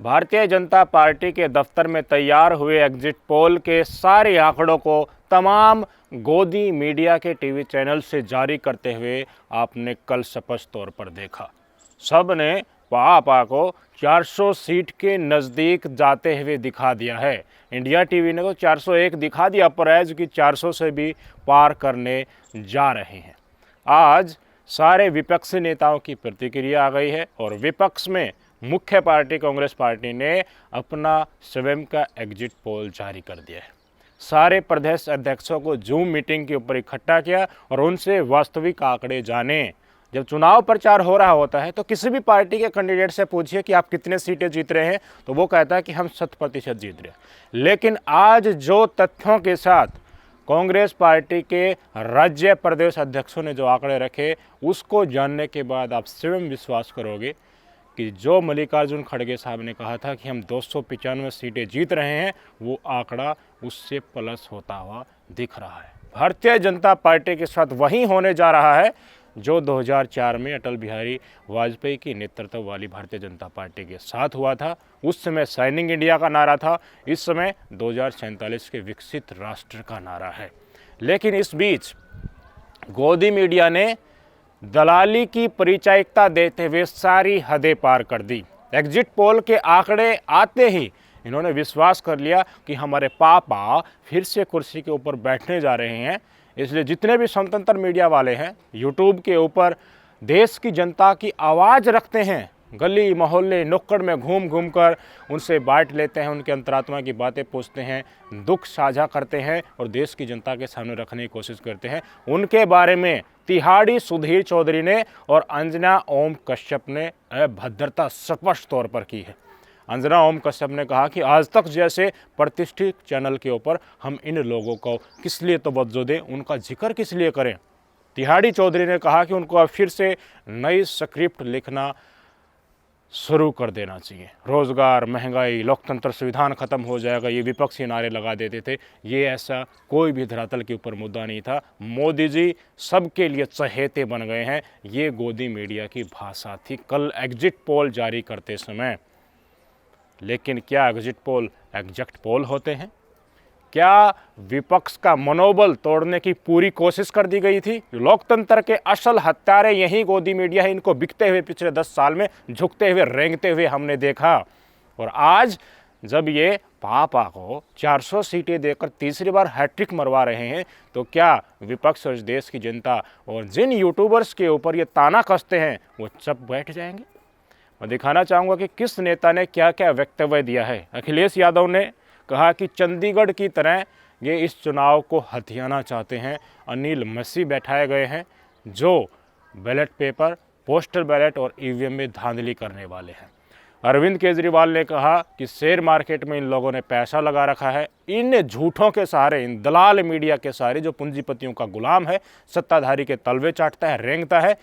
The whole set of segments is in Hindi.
भारतीय जनता पार्टी के दफ्तर में तैयार हुए एग्जिट पोल के सारे आंकड़ों को तमाम गोदी मीडिया के टीवी चैनल से जारी करते हुए आपने कल स्पष्ट तौर पर देखा। सब ने पापा को 400 सीट के नज़दीक जाते हुए दिखा दिया है। इंडिया टीवी ने तो 401 दिखा दिया, पर एज की 400 से भी पार करने जा रहे हैं। आज सारे विपक्षी नेताओं की प्रतिक्रिया आ गई है और विपक्ष में मुख्य पार्टी कांग्रेस पार्टी ने अपना स्वयं का एग्जिट पोल जारी कर दिया है। सारे प्रदेश अध्यक्षों को जूम मीटिंग के ऊपर इकट्ठा किया और उनसे वास्तविक आंकड़े जाने। जब चुनाव प्रचार हो रहा होता है तो किसी भी पार्टी के कैंडिडेट से पूछिए कि आप कितने सीटें जीत रहे हैं, तो वो कहता है कि हम 100% जीत रहे हैं। लेकिन आज जो तथ्यों के साथ कांग्रेस पार्टी के राज्य प्रदेश अध्यक्षों ने जो आंकड़े रखे, उसको जानने के बाद आप स्वयं विश्वास करोगे कि जो मल्लिकार्जुन खड़गे साहब ने कहा था कि हम 295 सीटें जीत रहे हैं, वो आंकड़ा उससे प्लस होता हुआ दिख रहा है। भारतीय जनता पार्टी के साथ वही होने जा रहा है जो 2004 में अटल बिहारी वाजपेयी की नेतृत्व वाली भारतीय जनता पार्टी के साथ हुआ था। उस समय शाइनिंग इंडिया का नारा था, इस समय 2047 के विकसित राष्ट्र का नारा है। लेकिन इस बीच गोदी मीडिया ने दलाली की परिचायकता देते हुए सारी हदें पार कर दी। एग्जिट पोल के आंकड़े आते ही इन्होंने विश्वास कर लिया कि हमारे पापा फिर से कुर्सी के ऊपर बैठने जा रहे हैं। इसलिए जितने भी स्वतंत्र मीडिया वाले हैं, यूट्यूब के ऊपर देश की जनता की आवाज़ रखते हैं, गली मोहल्ले नुक्कड़ में घूम घूम कर उनसे बांट लेते हैं, उनके अंतरात्मा की बातें पूछते हैं, दुख साझा करते हैं और देश की जनता के सामने रखने की कोशिश करते हैं। उनके बारे में तिहाड़ी सुधीर चौधरी ने और अंजना ओम कश्यप ने अभद्रता स्पष्ट तौर पर की है। अंजना ओम कश्यप ने कहा कि आज तक जैसे प्रतिष्ठित चैनल के ऊपर हम इन लोगों को किस लिए तवज्जो दें, उनका जिक्र किस लिए करें। तिहाड़ी चौधरी ने कहा कि उनको अब फिर से नई स्क्रिप्ट लिखना शुरू कर देना चाहिए। रोज़गार, महंगाई, लोकतंत्र, संविधान खत्म हो जाएगा, ये विपक्षी नारे लगा देते थे। ये ऐसा कोई भी धरातल के ऊपर मुद्दा नहीं था। मोदी जी सबके लिए चहेते बन गए हैं, ये गोदी मीडिया की भाषा थी कल एग्जिट पोल जारी करते समय। लेकिन क्या एग्जिट पोल एग्जैक्ट पोल होते हैं? क्या विपक्ष का मनोबल तोड़ने की पूरी कोशिश कर दी गई थी? लोकतंत्र के असल हत्यारे यही गोदी मीडिया है। इनको बिकते हुए पिछले 10 साल में झुकते हुए, रेंगते हुए हमने देखा। और आज जब ये पापा को 400 सीटें देकर तीसरी बार हैट्रिक मरवा रहे हैं, तो क्या विपक्ष और देश की जनता और जिन यूट्यूबर्स के ऊपर ये ताना कसते हैं वो चुप बैठ जाएंगे? मैं दिखाना चाहूँगा कि किस नेता ने क्या क्या वक्तव्य दिया है। अखिलेश यादव ने कहा कि चंडीगढ़ की तरह ये इस चुनाव को हथियाना चाहते हैं। अनिल मसी बैठाए गए हैं जो बैलेट पेपर, पोस्टल बैलेट और ईवीएम में धांधली करने वाले हैं। अरविंद केजरीवाल ने कहा कि शेयर मार्केट में इन लोगों ने पैसा लगा रखा है। इन झूठों के सहारे, इन दलाल मीडिया के सहारे जो पूंजीपतियों का गुलाम है, सत्ताधारी के तलवे चाटता है, रेंगता है,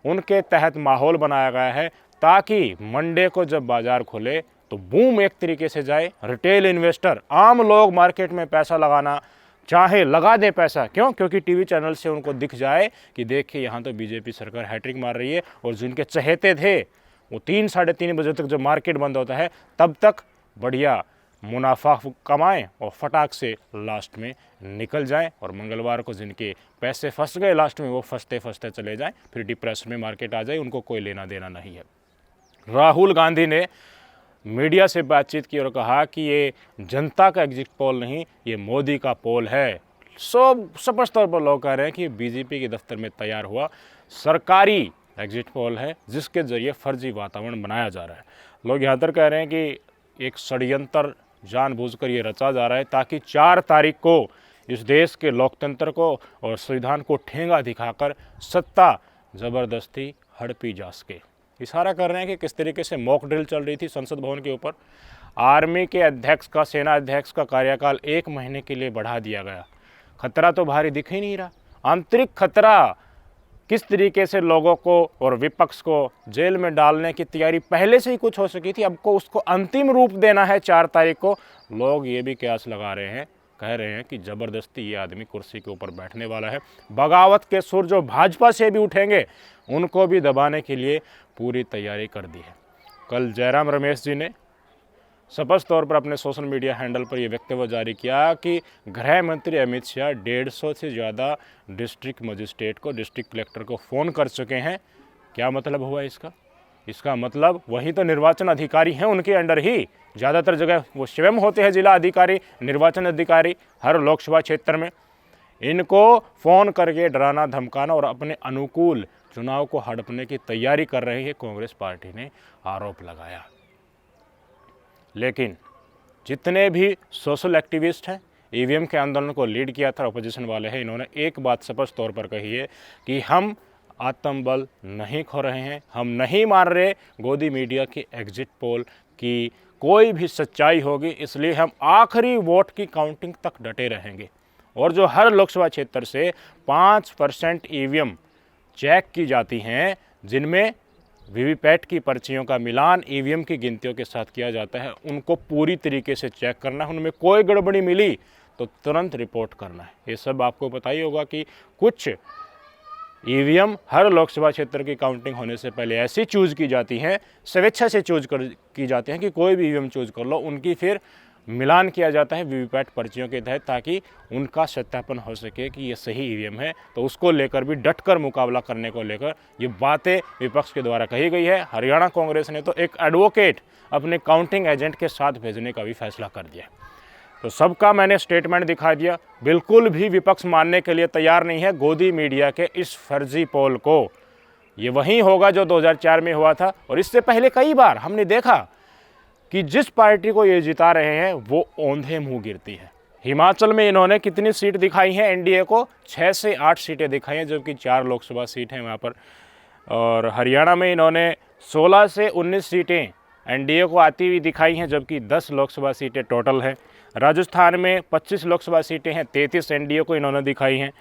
उनके तहत माहौल बनाया गया है ताकि मंडे को जब बाजार खुले तो बूम एक तरीके से जाए। रिटेल इन्वेस्टर, आम लोग मार्केट में पैसा लगाना चाहे लगा दें पैसा। क्यों? क्योंकि टीवी चैनल से उनको दिख जाए कि देखिए यहाँ तो बीजेपी सरकार हैट्रिक मार रही है। और जिनके चहेते थे वो 3 साढ़े 3 बजे तक जब मार्केट बंद होता है तब तक बढ़िया मुनाफा कमाएं और फटाक से लास्ट में निकल जाएं। और मंगलवार को जिनके पैसे फंस गए लास्ट में, वो फंसते फंसते चले जाएं, फिर डिप्रेशन में मार्केट आ जाए, उनको कोई लेना देना नहीं है। राहुल गांधी ने मीडिया से बातचीत की और कहा कि ये जनता का एग्जिट पोल नहीं, ये मोदी का पोल है। सब स्पष्ट तौर पर लोग कह रहे हैं कि बीजेपी के दफ्तर में तैयार हुआ सरकारी एग्जिट पोल है जिसके जरिए फर्जी वातावरण बनाया जा रहा है। लोग यहाँ तक कह रहे हैं कि एक षड्यंत्र जानबूझकर ये रचा जा रहा है ताकि 4 तारीख को इस देश के लोकतंत्र को और संविधान को ठेंगा दिखाकर सत्ता ज़बरदस्ती हड़पी जा सके। इशारा कर रहे हैं कि किस तरीके से मॉक ड्रिल चल रही थी संसद भवन के ऊपर। आर्मी के अध्यक्ष का, सेना अध्यक्ष का कार्यकाल 1 महीने के लिए बढ़ा दिया गया। खतरा तो भारी दिख ही नहीं रहा। आंतरिक खतरा किस तरीके से लोगों को और विपक्ष को जेल में डालने की तैयारी पहले से ही कुछ हो सकी थी, अब को उसको अंतिम रूप देना है 4 तारीख को। लोग ये भी कयास लगा रहे हैं, कह रहे हैं कि ज़बरदस्ती ये आदमी कुर्सी के ऊपर बैठने वाला है। बगावत के सुर जो भाजपा से भी उठेंगे उनको भी दबाने के लिए पूरी तैयारी कर दी है। कल जयराम रमेश जी ने स्पष्ट तौर पर अपने सोशल मीडिया हैंडल पर यह वक्तव्य जारी किया कि गृह मंत्री अमित शाह 150 से ज़्यादा डिस्ट्रिक्ट मजिस्ट्रेट को, डिस्ट्रिक्ट कलेक्टर को फ़ोन कर चुके हैं। क्या मतलब हुआ इसका? इसका मतलब वही तो निर्वाचन अधिकारी हैं, उनके अंडर ही ज़्यादातर जगह वो स्वयं होते हैं जिला अधिकारी, निर्वाचन अधिकारी हर लोकसभा क्षेत्र में। इनको फ़ोन करके डराना धमकाना और अपने अनुकूल चुनाव को हड़पने की तैयारी कर रही है कांग्रेस पार्टी ने आरोप लगाया। लेकिन जितने भी सोशल एक्टिविस्ट हैं, ईवीएम के आंदोलन को लीड किया था, अपोजिशन वाले हैं, इन्होंने एक बात स्पष्ट तौर पर कही है कि हम आत्मबल नहीं खो रहे हैं, हम नहीं मान रहे गोदी मीडिया की एग्जिट पोल की कोई भी सच्चाई होगी, इसलिए हम आखिरी वोट की काउंटिंग तक डटे रहेंगे। और जो हर लोकसभा क्षेत्र से 5% ईवीएम चेक की जाती हैं, जिनमें वीवीपैट की पर्चियों का मिलान ईवीएम की गिनतियों के साथ किया जाता है, उनको पूरी तरीके से चेक करना है। उनमें कोई गड़बड़ी मिली तो तुरंत रिपोर्ट करना है। ये सब आपको पता ही होगा कि कुछ ईवीएम हर लोकसभा क्षेत्र की काउंटिंग होने से पहले ऐसी चूज़ की जाती हैं, स्वेच्छा से की जाती हैं कि कोई भी ईवीएम चूज़ कर लो, उनकी फिर मिलान किया जाता है वीवीपैट पर्चियों के तहत, ताकि उनका सत्यापन हो सके कि ये सही ईवीएम है। तो उसको लेकर भी डटकर मुकाबला करने को लेकर ये बातें विपक्ष के द्वारा कही गई है। हरियाणा कांग्रेस ने तो एक एडवोकेट अपने काउंटिंग एजेंट के साथ भेजने का भी फैसला कर दिया। तो सबका मैंने स्टेटमेंट दिखा दिया। बिल्कुल भी विपक्ष मानने के लिए तैयार नहीं है गोदी मीडिया के इस फर्जी पोल को। ये वही होगा जो 2004 में हुआ था, और इससे पहले कई बार हमने देखा कि जिस पार्टी को ये जिता रहे हैं वो औंधे मुंह गिरती है। हिमाचल में इन्होंने कितनी सीट दिखाई हैं एनडीए को? 6 से 8 सीटें दिखाई हैं, जबकि 4 लोकसभा सीट हैं वहाँ पर। और हरियाणा में इन्होंने 16 से 19 सीटें एनडीए को आती हुई दिखाई हैं, जबकि 10 लोकसभा सीटें टोटल हैं। राजस्थान में 25 लोकसभा सीटें हैं, 33 एनडीए को इन्होंने दिखाई हैं।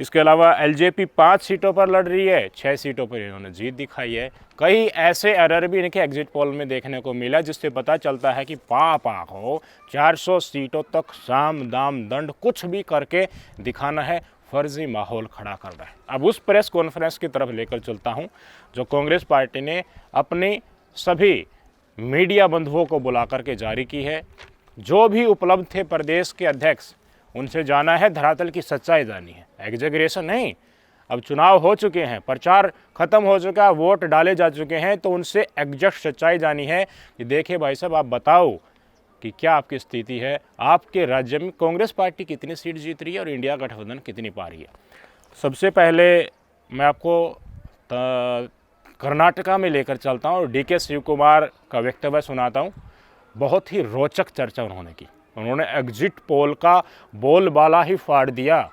इसके अलावा एलजेपी 5 सीटों पर लड़ रही है, 6 सीटों पर इन्होंने जीत दिखाई है। कई ऐसे एरर भी इनके एग्जिट पोल में देखने को मिला, जिससे पता चलता है कि पापा को 400 सीटों तक साम दाम दंड कुछ भी करके दिखाना है, फर्जी माहौल खड़ा कर रहा है। अब उस प्रेस कॉन्फ्रेंस की तरफ लेकर चलता हूं जो कांग्रेस पार्टी ने अपनी सभी मीडिया बंधुओं को बुला करके जारी की है। जो भी उपलब्ध थे प्रदेश के अध्यक्ष, उनसे जाना है, धरातल की सच्चाई जानी है, एग्जेगरेशन नहीं। अब चुनाव हो चुके हैं, प्रचार खत्म हो चुका है, वोट डाले जा चुके हैं, तो उनसे एग्जैक्ट सच्चाई जानी है कि देखिए भाई साहब, आप बताओ कि क्या आपकी स्थिति है, आपके राज्य में कांग्रेस पार्टी कितनी सीट जीत रही है और इंडिया गठबंधन कितनी पा रही है। सबसे पहले मैं आपको कर्नाटका में लेकर चलता हूँ और डीके शिव कुमार का वक्तव्य सुनाता हूँ। बहुत ही रोचक चर्चा उन्होंने की। उन्होंने एग्जिट पोल का बोलबाला ही फाड़ दिया,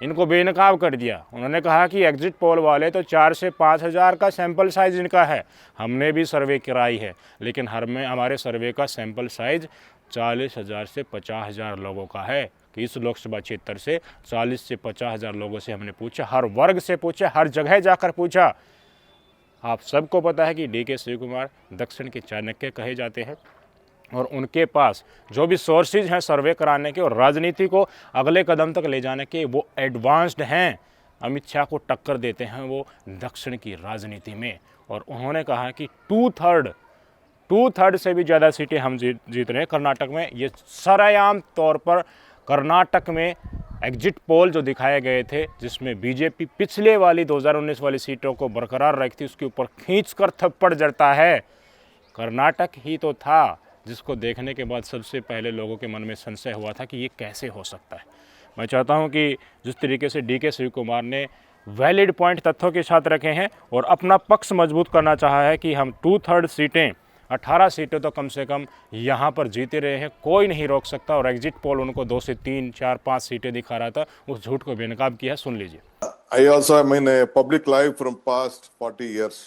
इनको बेनकाब कर दिया। उन्होंने कहा कि एग्जिट पोल वाले तो 4 से 5 हज़ार का सैंपल साइज़ इनका है, हमने भी सर्वे कराई है, लेकिन हमारे सर्वे का सैंपल साइज़ 40,000 से 50,000 लोगों का है। कि इस लोकसभा क्षेत्र से 40 से 50,000 लोगों से हमने पूछा, हर वर्ग से पूछा, हर जगह जाकर पूछा। आप सबको पता है कि डीके शिव कुमार दक्षिण के चाणक्य कहे जाते हैं, और उनके पास जो भी सोर्सेज हैं सर्वे कराने के और राजनीति को अगले कदम तक ले जाने के, वो एडवांस्ड हैं। अमित शाह को टक्कर देते हैं वो दक्षिण की राजनीति में। और उन्होंने कहा कि टू थर्ड से भी ज़्यादा सीटें हम जीत रहे हैं कर्नाटक में। ये सरेआम तौर पर कर्नाटक में एग्जिट पोल जो दिखाए गए थे, जिसमें बीजेपी पिछले वाली 2019 वाली सीटों को बरकरार रखती, उसके ऊपर खींचकर थप्पड़ जड़ता है। कर्नाटक ही तो था जिसको देखने के बाद सबसे पहले लोगों के मन में संशय हुआ था कि ये कैसे हो सकता है। मैं चाहता हूं कि जिस तरीके से डीके शिव कुमार ने वैलिड पॉइंट तथ्यों के साथ रखे हैं और अपना पक्ष मजबूत करना चाहा है कि हम 2/3 सीटें, 18 सीटें तो कम से कम यहाँ पर जीते रहे हैं, कोई नहीं रोक सकता। और एग्जिट पोल उनको 2 से 3, 4, 5 सीटें दिखा रहा था, उस झूठ को बेनकाब किया। सुन लीजिए। I also am in a public life from past 40 years.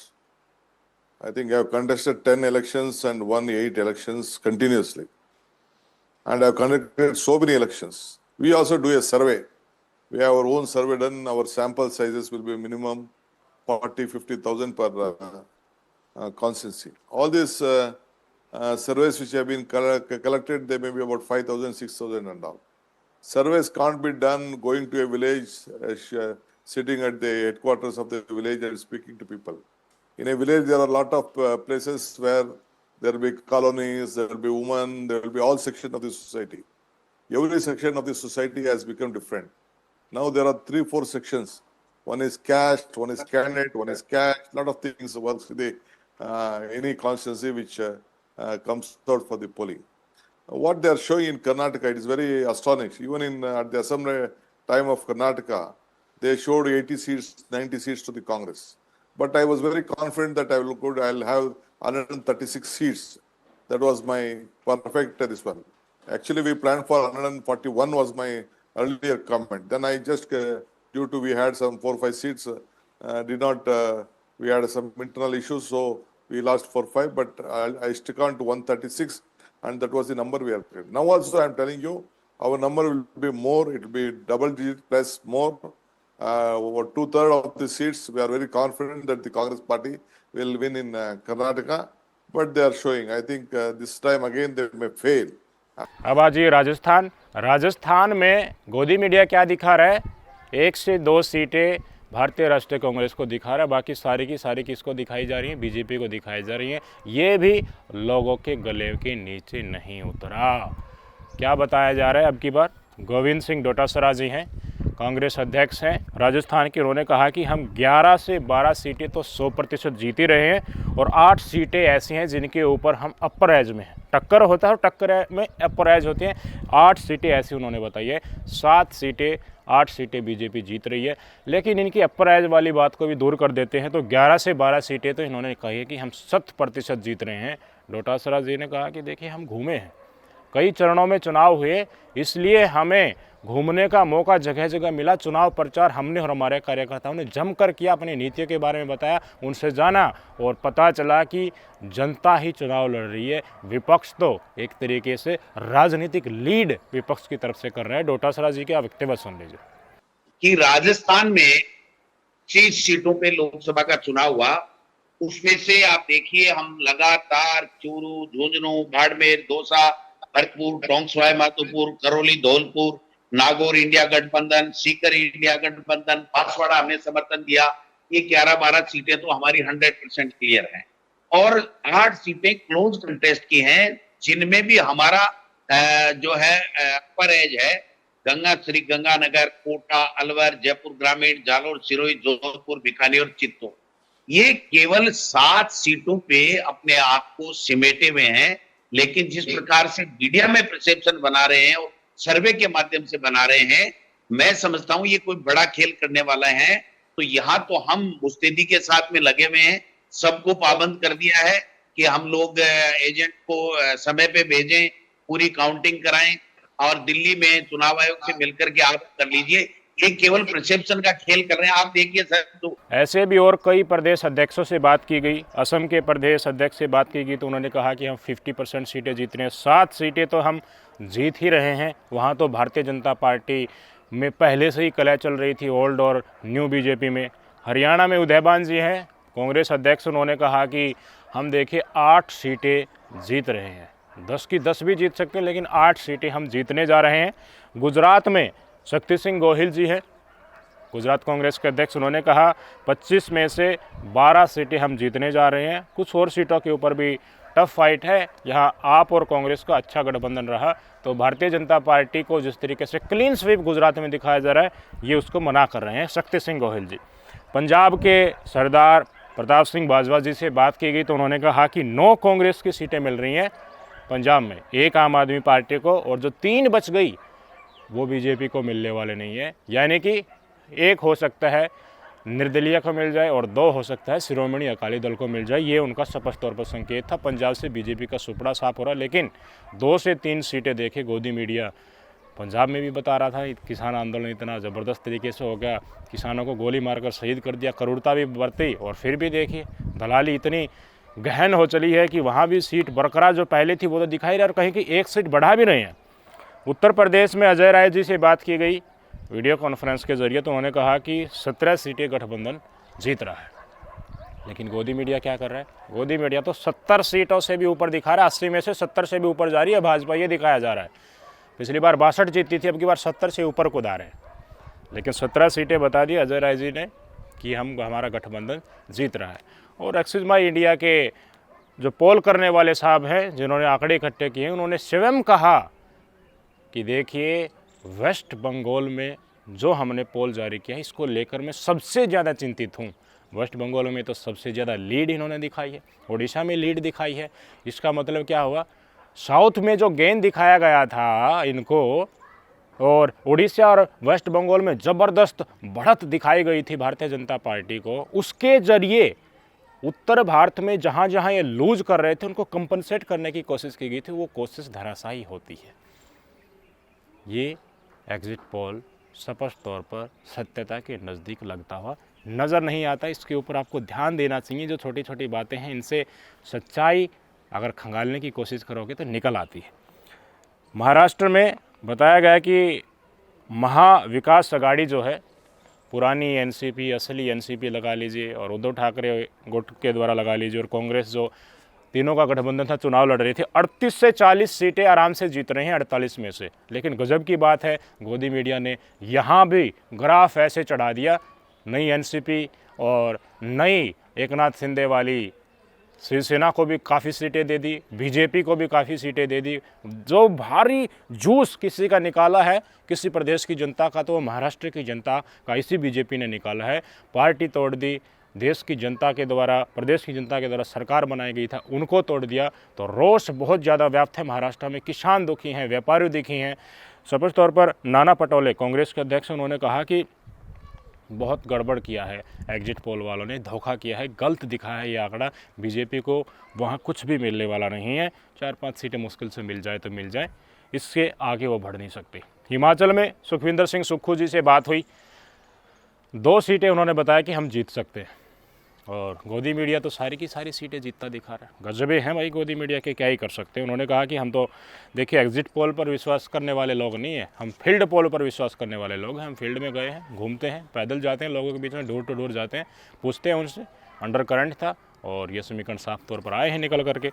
I think I have contested 10 elections and won 8 elections continuously. And I have conducted so many elections. We also do a survey. We have our own survey done. Our sample sizes will be minimum 40,000-50,000 per constituency. All these surveys which have been collected, they may be about 5,000, 6,000 and all. Surveys can't be done going to a village, sitting at the headquarters of the village and speaking to people. In a village, there are a lot of places where there will be colonies, there will be women, there will be all sections of the society. Every section of the society has become different. Now there are 3-4 sections. One is caste, one is candidate, one is caste. Lot of things works with the any constituency which comes out for the polling. What they are showing in Karnataka, it is very astonishing. Even in at the assembly time of Karnataka, they showed 80 seats, 90 seats to the Congress. But I was very confident that I'll have 136 seats. That was my perfect this one. Actually, we planned for 141 was my earlier comment. Then I just, due to we had some 4-5 seats, we had some internal issues, so we lost 4-5, but I stick on to 136, and that was the number we are. Now also I am telling you, our number will be more, it will be double digit plus more. Over 2/3 of the seats, we are very confident that the Congress party will win in Karnataka, but they are showing, I think this time again they may fail. अब आज ये राजस्थान में गोदी मीडिया क्या दिखा रहा है, 1 से 2 सीटें भारतीय राष्ट्रीय कांग्रेस को दिखा रहा है, बाकी सारी की सारी किसको दिखाई जा रही हैं, बीजेपी को दिखाई जा रही हैं। ये भी लोगों के गले के नीचे नहीं उतरा। क्या बताया जा रहा है, अब की बार गोविंद सिंह डोटासरा जी हैं, कांग्रेस अध्यक्ष हैं राजस्थान के। उन्होंने कहा कि हम 11 से 12 सीटें तो 100% जीत ही रहे हैं और 8 सीटें ऐसी हैं जिनके ऊपर हम अपर एज में हैं। टक्कर होता है और टक्कर में अपर एज होती हैं। 8 सीटें ऐसी उन्होंने बताई है, 8 सीटें बीजेपी जीत रही है। लेकिन इनकी अपर एज वाली बात को भी दूर कर देते हैं तो 11 से 12 सीटें तो इन्होंने कही है कि हम 100% जीत रहे हैं। डोटासरा जी ने कहा कि देखिए हम घूमे हैं, कई चरणों में चुनाव हुए, इसलिए हमें घूमने का मौका जगह जगह मिला। चुनाव प्रचार हमने और हमारे कार्यकर्ताओं ने जमकर किया, अपनी नीतियों के बारे में बताया, उनसे जाना और पता चला कि जनता ही चुनाव लड़ रही है। विपक्ष तो एक तरीके से राजनीतिक लीड विपक्ष की तरफ से कर रहे हैं। डोटासरा जी के वक्तव्य सुन लीजिए। कि राजस्थान में 30 सीटों पे लोकसभा का चुनाव हुआ, उसमें से आप देखिए हम लगातार चूरू, झुंझुनू, बाड़मेर, दौसा, भरतपुर, टोंक सवाई माधोपुर, करौली, धौलपुर, नागौर इंडिया गठबंधन, सीकर इंडिया गठबंधन, बांसवाड़ा हमने समर्थन दिया। ये 11-12 सीटें तो हमारी 100% क्लियर हैं और 8 सीटें क्लोज कंटेस्ट की हैं, जिनमें भी हमारा जो है अपर एज है श्री गंगानगर, कोटा, अलवर, जयपुर ग्रामीण, जालोर, सिरोही, जोधपुर, बीकानेर, चित्तौड़। ये केवल 7 सीटों पे अपने आप को सिमेटे हुए हैं। लेकिन जिस प्रकार से मीडिया में परसेप्शन बना रहे हैं और सर्वे के माध्यम से बना रहे हैं, मैं समझता हूं ये कोई बड़ा खेल करने वाला है। तो यहाँ तो हम मुस्तैदी के साथ में लगे हुए हैं, सबको पाबंद कर दिया है कि हम लोग एजेंट को समय पे भेजें, पूरी काउंटिंग कराएं और दिल्ली में चुनाव आयोग से मिलकर के आप कर लीजिए। ये केवल परसेप्शन का खेल कर रहे हैं। आप देखिए सर, तो ऐसे भी और कई प्रदेश अध्यक्षों से बात की गई, असम के प्रदेश अध्यक्ष से बात की गई तो उन्होंने कहा कि हम 50% सीटें जीत रहे हैं, 7 सीटें तो हम जीत ही रहे हैं। वहाँ तो भारतीय जनता पार्टी में पहले से ही कलह चल रही थी, ओल्ड और न्यू बीजेपी में। हरियाणा में उदयबान जी हैं कांग्रेस अध्यक्ष, उन्होंने कहा कि हम देखिए 8 सीटें जीत रहे हैं, 10 की 10 भी जीत सकते हैं लेकिन 8 सीटें हम जीतने जा रहे हैं। गुजरात में शक्ति सिंह गोहिल जी हैं गुजरात कांग्रेस के अध्यक्ष, उन्होंने कहा 25 में से 12 सीटें हम जीतने जा रहे हैं। कुछ और सीटों के ऊपर भी टफ फाइट है। यहाँ आप और कांग्रेस का अच्छा गठबंधन रहा तो भारतीय जनता पार्टी को जिस तरीके से क्लीन स्वीप गुजरात में दिखाया जा रहा है, ये उसको मना कर रहे हैं शक्ति सिंह गोहिल जी। पंजाब के सरदार प्रताप सिंह बाजवा जी से बात की गई तो उन्होंने कहा कि 9 कांग्रेस की सीटें मिल रही हैं पंजाब में, 1 आम आदमी पार्टी को, और जो 3 बच गई वो बीजेपी को मिलने वाले नहीं है। यानी कि 1 हो सकता है निर्दलीय को मिल जाए और 2 हो सकता है शिरोमणि अकाली दल को मिल जाए। ये उनका स्पष्ट तौर पर संकेत था। पंजाब से बीजेपी का सुपड़ा साफ हो रहा, लेकिन 2 से 3 सीटें देखे गोदी मीडिया पंजाब में भी बता रहा था किसान आंदोलन इतना ज़बरदस्त तरीके से हो गया, किसानों को गोली मारकर शहीद कर दिया, क्रूरता भी बरती, और फिर भी देखिए दलाली इतनी गहन हो चली है कि वहाँ भी सीट बरकरार जो पहले थी वो तो दिखाई रहा और कहीं की 1 सीट बढ़ा भी रहे हैं। उत्तर प्रदेश में अजय राय जी से बात की गई वीडियो कॉन्फ्रेंस के जरिए तो उन्होंने कहा कि 17 सीटें गठबंधन जीत रहा है। लेकिन गोदी मीडिया क्या कर रहा है, गोदी मीडिया तो 70 सीटों से भी ऊपर दिखा रहा है, 80 में से 70 से भी ऊपर जा रही है भाजपा, ये दिखाया जा रहा है। पिछली बार 62 जीती थी, अब की बार 70 से ऊपर कूदा रहे हैं। लेकिन 17 सीटें बता दी अजय राय जी ने कि हमारा गठबंधन जीत रहा है। और एक्सिस माई इंडिया के जो पोल करने वाले साहब हैं जिन्होंने आंकड़े इकट्ठे किए उन्होंने स्वयं कहा कि देखिए वेस्ट बंगाल में जो हमने पोल जारी किया है इसको लेकर मैं सबसे ज़्यादा चिंतित हूँ। वेस्ट बंगाल में तो सबसे ज़्यादा लीड इन्होंने दिखाई है, उड़ीसा में लीड दिखाई है। इसका मतलब क्या हुआ, साउथ में जो गेंद दिखाया गया था इनको और उड़ीसा और वेस्ट बंगाल में ज़बरदस्त बढ़त दिखाई गई थी भारतीय जनता पार्टी को, उसके जरिए उत्तर भारत में जहाँ जहाँ ये लूज कर रहे थे उनको कंपनसेट करने की कोशिश की गई थी, वो कोशिश धराशायी होती है। ये एग्जिट पोल स्पष्ट तौर पर सत्यता के नज़दीक लगता हुआ नज़र नहीं आता। इसके ऊपर आपको ध्यान देना चाहिए। जो छोटी छोटी बातें हैं इनसे सच्चाई अगर खंगालने की कोशिश करोगे तो निकल आती है। महाराष्ट्र में बताया गया कि महाविकास अघाड़ी जो है, पुरानी एनसीपी, असली एनसीपी लगा लीजिए और उद्धव ठाकरे गुट के द्वारा लगा लीजिए और कांग्रेस, जो तीनों का गठबंधन था, चुनाव लड़ रही थी। 38 से 40 सीटें आराम से जीत रहे हैं 48 में से। लेकिन गजब की बात है, गोदी मीडिया ने यहाँ भी ग्राफ ऐसे चढ़ा दिया, नई एनसीपी और नई एकनाथ शिंदे वाली शिवसेना को भी काफ़ी सीटें दे दी, बीजेपी को भी काफ़ी सीटें दे दी। जो भारी जूस किसी का निकाला है किसी प्रदेश की जनता का, तो वो महाराष्ट्र की जनता का इसी बीजेपी ने निकाला है। पार्टी तोड़ दी, देश की जनता के द्वारा, प्रदेश की जनता के द्वारा सरकार बनाई गई था उनको तोड़ दिया। तो रोष बहुत ज़्यादा व्याप्त है महाराष्ट्र में। किसान दुखी हैं, व्यापारी दुखी हैं। स्पष्ट तौर पर नाना पटोले कांग्रेस के अध्यक्ष, उन्होंने कहा कि बहुत गड़बड़ किया है एग्जिट पोल वालों ने, धोखा किया है, गलत दिखा है ये आंकड़ा। बीजेपी को वहाँ कुछ भी मिलने वाला नहीं है। 4-5 सीटें मुश्किल से मिल जाए तो मिल जाए, इससे आगे वो बढ़ नहीं सकती। हिमाचल में सुखविंदर सिंह सुक्खू जी से बात हुई, 2 सीटें उन्होंने बताया कि हम जीत सकते हैं। और गोदी मीडिया तो सारी की सारी सीटें जीतता दिखा रहा है। गजबे हैं भाई गोदी मीडिया के, क्या ही कर सकते हैं। उन्होंने कहा कि हम तो देखिए एग्जिट पोल पर विश्वास करने वाले लोग नहीं हैं, हम फील्ड पोल पर विश्वास करने वाले लोग हैं। हम फील्ड में गए हैं, घूमते हैं, पैदल जाते हैं, लोगों के बीच में डोर टू डोर जाते हैं, पूछते हैं उनसे। अंडर करंट था और ये समीकरण साफ तौर पर आए हैं निकल करके।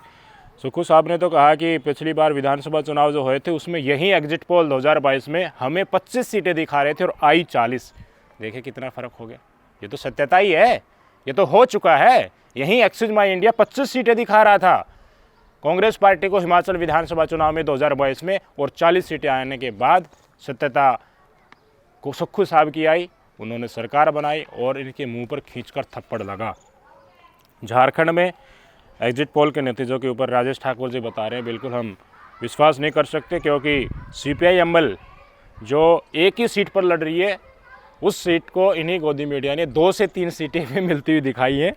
सुक्खू साहब ने तो कहा कि पिछली बार विधानसभा चुनाव जो हुए थे उसमें यही एग्जिट पोल 2022 में हमें 25 सीटें दिखा रहे थे और आई 40। देखिए कितना फ़र्क हो गया। ये तो सत्यता ही है, ये तो हो चुका है। यही एक्सिस माई इंडिया 25 सीटें दिखा रहा था कांग्रेस पार्टी को हिमाचल विधानसभा चुनाव में 2022 में, और 40 सीटें आने के बाद सत्यता को सुक्खू साहब की आई, उन्होंने सरकार बनाई और इनके मुंह पर खींचकर थप्पड़ लगा। झारखंड में एग्जिट पोल के नतीजों के ऊपर राजेश ठाकुर जी बता रहे हैं, बिल्कुल हम विश्वास नहीं कर सकते, क्योंकि CPI-ML जो एक ही सीट पर लड़ रही है उस सीट को इन्हीं गोदी मीडिया ने 2 से 3 सीटें भी मिलती हुई दिखाई हैं।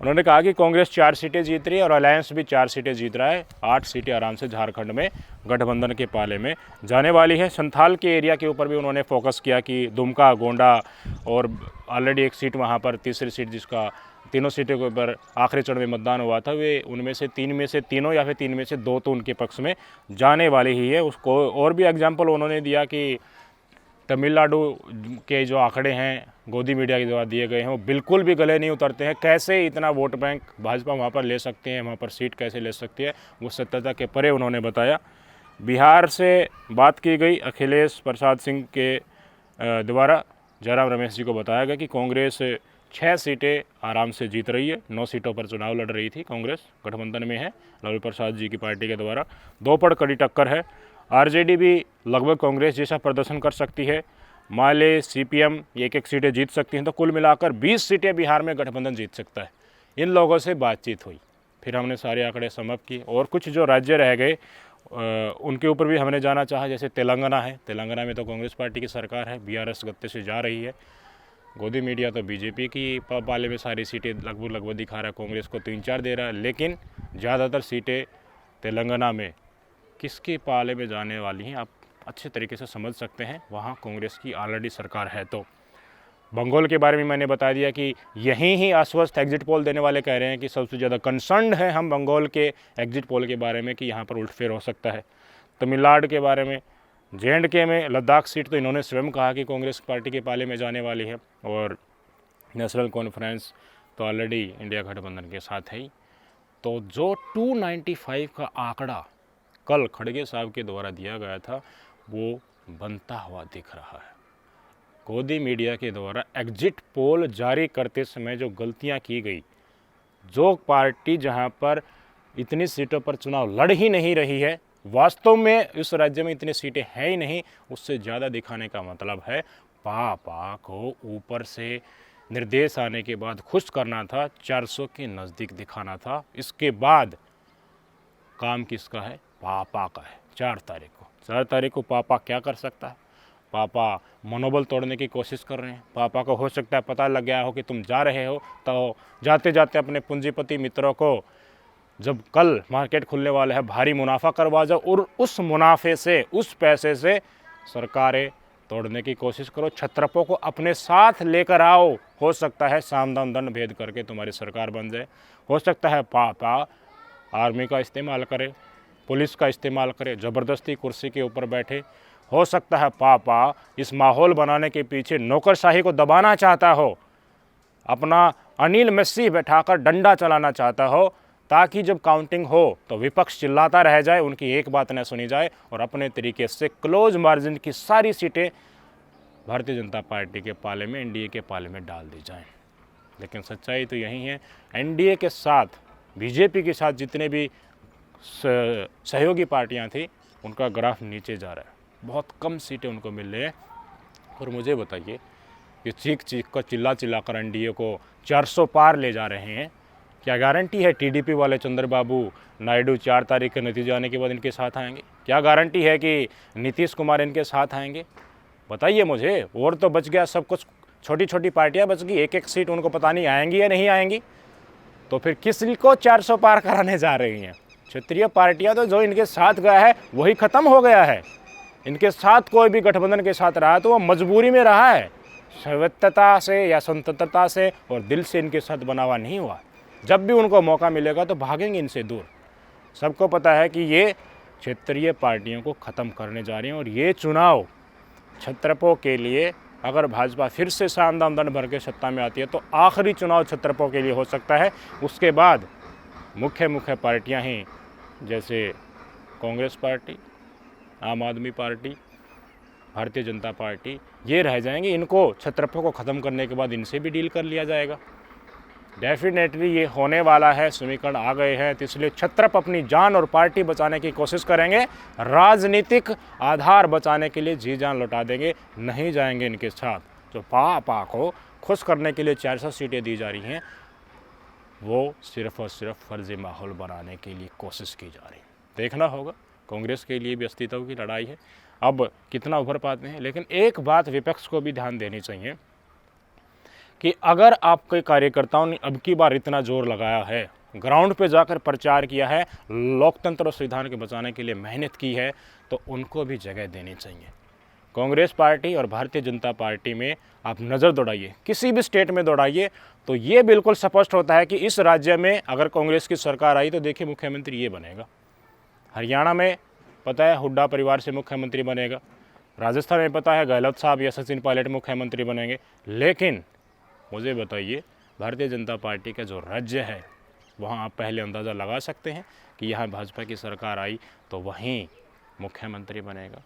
उन्होंने कहा कि कांग्रेस 4 सीटें जीत रही है और अलायंस भी 4 सीटें जीत रहा है। 8 सीटें आराम से झारखंड में गठबंधन के पाले में जाने वाली है। संथाल के एरिया के ऊपर भी उन्होंने फोकस किया कि दुमका, गोंडा और ऑलरेडी एक सीट वहाँ पर, तीसरी सीट जिसका तीनों सीटों के ऊपर आखिरी चरण में मतदान हुआ था, वे उनमें से 3 में से तीनों या फिर 3 में से 2 तो उनके पक्ष में जाने वाली ही है। उसको और भी एग्जाम्पल उन्होंने दिया कि तमिलनाडु के जो आंकड़े हैं गोदी मीडिया के द्वारा दिए गए हैं वो बिल्कुल भी गले नहीं उतरते हैं। कैसे इतना वोट बैंक भाजपा वहाँ पर ले सकते हैं, वहाँ पर सीट कैसे ले सकती है, वो सत्यता के परे उन्होंने बताया। बिहार से बात की गई, अखिलेश प्रसाद सिंह के द्वारा जयराम रमेश जी को बताया गया कि कांग्रेस 6 सीटें आराम से जीत रही है। 9 सीटों पर चुनाव लड़ रही थी कांग्रेस, गठबंधन में है लालू प्रसाद जी की पार्टी के द्वारा। 2 पर कड़ी टक्कर है। RJD भी लगभग कांग्रेस जैसा प्रदर्शन कर सकती है। माले, CPM 1-1 सीटें जीत सकती हैं। तो कुल मिलाकर 20 सीटें बिहार में गठबंधन जीत सकता है। इन लोगों से बातचीत हुई, फिर हमने सारे आंकड़े समाप्त किए और कुछ जो राज्य रह गए उनके ऊपर भी हमने जाना चाहा। जैसे तेलंगाना है, तेलंगाना में तो कांग्रेस पार्टी की सरकार है, BRS गत्ते से जा रही है। गोदी मीडिया तो BJP की पाले में सारी सीटें लगभग दिखा रहा है, कांग्रेस को 3-4 दे रहा है। लेकिन ज़्यादातर सीटें तेलंगाना में किसके पाले में जाने वाली हैं आप अच्छे तरीके से समझ सकते हैं। वहाँ कांग्रेस की ऑलरेडी सरकार है। तो बंगाल के बारे में मैंने बता दिया कि यहीं ही आश्वस्त एग्जिट पोल देने वाले कह रहे हैं कि सबसे ज़्यादा कंसर्न्ड है हम बंगाल के एग्जिट पोल के बारे में कि यहाँ पर उल्टफेर हो सकता है। तमिलनाडु के बारे में, J&K में लद्दाख सीट तो इन्होंने स्वयं कहा कि कांग्रेस पार्टी के पाले में जाने वाली है। और नेशनल कॉन्फ्रेंस तो ऑलरेडी इंडिया गठबंधन के साथ है ही। तो जो 295 का आंकड़ा कल खड़गे साहब के द्वारा दिया गया था वो बनता हुआ दिख रहा है। गोदी मीडिया के द्वारा एग्जिट पोल जारी करते समय जो गलतियां की गई, जो पार्टी जहां पर इतनी सीटों पर चुनाव लड़ ही नहीं रही है, वास्तव में इस राज्य में इतनी सीटें हैं ही नहीं, उससे ज़्यादा दिखाने का मतलब है पापा को ऊपर से निर्देश आने के बाद खुश करना था, 400 के नज़दीक दिखाना था। इसके बाद काम किसका है? पापा का है। 4 तारीख को पापा क्या कर सकता है? पापा मनोबल तोड़ने की कोशिश कर रहे हैं। पापा को हो सकता है पता लग गया हो कि तुम जा रहे हो, तो जाते जाते अपने पूंजीपति मित्रों को जब कल मार्केट खुलने वाला है भारी मुनाफा करवा जाओ और उस मुनाफे से, उस पैसे से सरकारें तोड़ने की कोशिश करो, छत्रपों को अपने साथ लेकर आओ। हो सकता है साम दाम दंड भेद करके तुम्हारी सरकार बन जाए। हो सकता है पापा आर्मी का इस्तेमाल करे, पुलिस का इस्तेमाल करे, ज़बरदस्ती कुर्सी के ऊपर बैठे। हो सकता है पापा इस माहौल बनाने के पीछे नौकरशाही को दबाना चाहता हो, अपना अनिल मेस्सी बैठाकर डंडा चलाना चाहता हो, ताकि जब काउंटिंग हो तो विपक्ष चिल्लाता रह जाए, उनकी एक बात न सुनी जाए और अपने तरीके से क्लोज मार्जिन की सारी सीटें भारतीय जनता पार्टी के पाले में, एनडीए के पाले में डाल दी जाएं। लेकिन सच्चाई तो यही है, एनडीए के साथ, बीजेपी के साथ जितने भी सहयोगी पार्टियां थी, उनका ग्राफ नीचे जा रहा है, बहुत कम सीटें उनको मिल रही हैं। और मुझे बताइए कि चीख चीख कर, चिल्ला चिल्ला कर एनडीए को 400 पार ले जा रहे हैं, क्या गारंटी है टीडीपी वाले चंद्रबाबू नायडू 4 तारीख के नतीजे आने के बाद इनके साथ आएंगे? क्या गारंटी है कि नीतीश कुमार इनके साथ आएंगे? बताइए मुझे। और तो बच गया सब कुछ, छोटी छोटी पार्टियां बच गई, एक एक सीट उनको पता नहीं आएंगी या नहीं आएंगी। तो फिर किस को 400 पार कराने जा रही हैं? क्षेत्रीय पार्टियां तो जो इनके साथ गया है वही ख़त्म हो गया है। इनके साथ कोई भी गठबंधन के साथ रहा तो वो मजबूरी में रहा है, स्वायत्तता से या स्वतंत्रता से और दिल से इनके साथ बना हुआ नहीं हुआ। जब भी उनको मौका मिलेगा तो भागेंगे इनसे दूर। सबको पता है कि ये क्षेत्रीय पार्टियों को ख़त्म करने जा रही हैं और ये चुनाव छत्रपों के लिए, अगर भाजपा फिर से साम दाम दंड भर के सत्ता में आती है तो आखिरी चुनाव छत्रपों के लिए हो सकता है। उसके बाद मुख्य पार्टियां ही, जैसे कांग्रेस पार्टी, आम आदमी पार्टी, भारतीय जनता पार्टी, ये रह जाएंगे। इनको छत्रपों को ख़त्म करने के बाद इनसे भी डील कर लिया जाएगा। डेफिनेटली ये होने वाला है, समीकरण आ गए हैं। तो इसलिए छत्रप अपनी जान और पार्टी बचाने की कोशिश करेंगे, राजनीतिक आधार बचाने के लिए जी जान लौटा देंगे, नहीं जाएंगे इनके साथ। जो पापा को खुश करने के लिए 400 सीटें दी जा रही हैं, वो सिर्फ और सिर्फ फर्जी माहौल बनाने के लिए कोशिश की जा रही है। देखना होगा, कांग्रेस के लिए भी अस्तित्व की लड़ाई है, अब कितना उभर पाते हैं। लेकिन एक बात विपक्ष को भी ध्यान देनी चाहिए कि अगर आपके कार्यकर्ताओं ने अब की बार इतना जोर लगाया है, ग्राउंड पे जाकर प्रचार किया है, लोकतंत्र और संविधान के बचाने के लिए मेहनत की है, तो उनको भी जगह देनी चाहिए। कांग्रेस पार्टी और भारतीय जनता पार्टी में आप नज़र दौड़ाइए, किसी भी स्टेट में दौड़ाइए, तो ये बिल्कुल स्पष्ट होता है कि इस राज्य में अगर कांग्रेस की सरकार आई तो देखिए मुख्यमंत्री ये बनेगा। हरियाणा में पता है हुड्डा परिवार से मुख्यमंत्री बनेगा, राजस्थान में पता है गहलोत साहब या सचिन पायलट मुख्यमंत्री बनेंगे। लेकिन मुझे बताइए, भारतीय जनता पार्टी का जो राज्य है, वहाँ आप पहले अंदाज़ा लगा सकते हैं कि यहाँ भाजपा की सरकार आई तो वहीं मुख्यमंत्री बनेगा।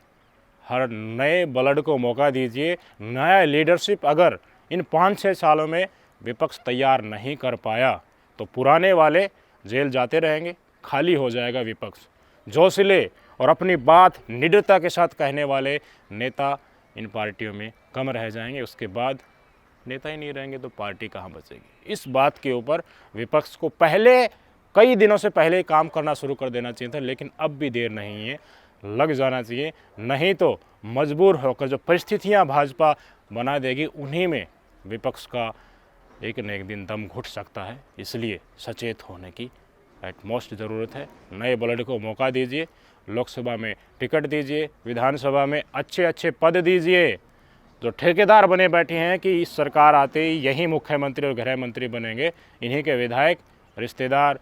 हर नए ब्लड को मौका दीजिए, नया लीडरशिप अगर इन 5-6 सालों में विपक्ष तैयार नहीं कर पाया तो पुराने वाले जेल जाते रहेंगे, खाली हो जाएगा विपक्ष। जोशीले और अपनी बात निडरता के साथ कहने वाले नेता इन पार्टियों में कम रह जाएंगे। उसके बाद नेता ही नहीं रहेंगे तो पार्टी कहाँ बचेगी। इस बात के ऊपर विपक्ष को पहले, कई दिनों से पहले काम करना शुरू कर देना चाहिए था, लेकिन अब भी देर नहीं है, लग जाना चाहिए। नहीं तो मजबूर होकर जो परिस्थितियां भाजपा बना देगी, उन्हीं में विपक्ष का एक न एक दिन दम घुट सकता है। इसलिए सचेत होने की एटमोस्ट ज़रूरत है। नए ब्लड को मौका दीजिए, लोकसभा में टिकट दीजिए, विधानसभा में अच्छे अच्छे पद दीजिए। जो ठेकेदार बने बैठे हैं कि इस सरकार आते ही यही मुख्यमंत्री और गृह मंत्री बनेंगे, इन्हीं के विधायक, रिश्तेदार,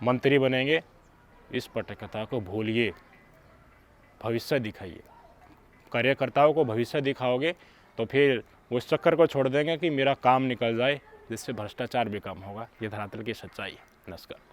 मंत्री बनेंगे, इस पटकथा को भूलिए, भविष्य दिखाइए। कार्यकर्ताओं को भविष्य दिखाओगे तो फिर उस चक्कर को छोड़ देंगे कि मेरा काम निकल जाए, जिससे भ्रष्टाचार भी कम होगा। ये धरातल की सच्चाई है। नमस्कार।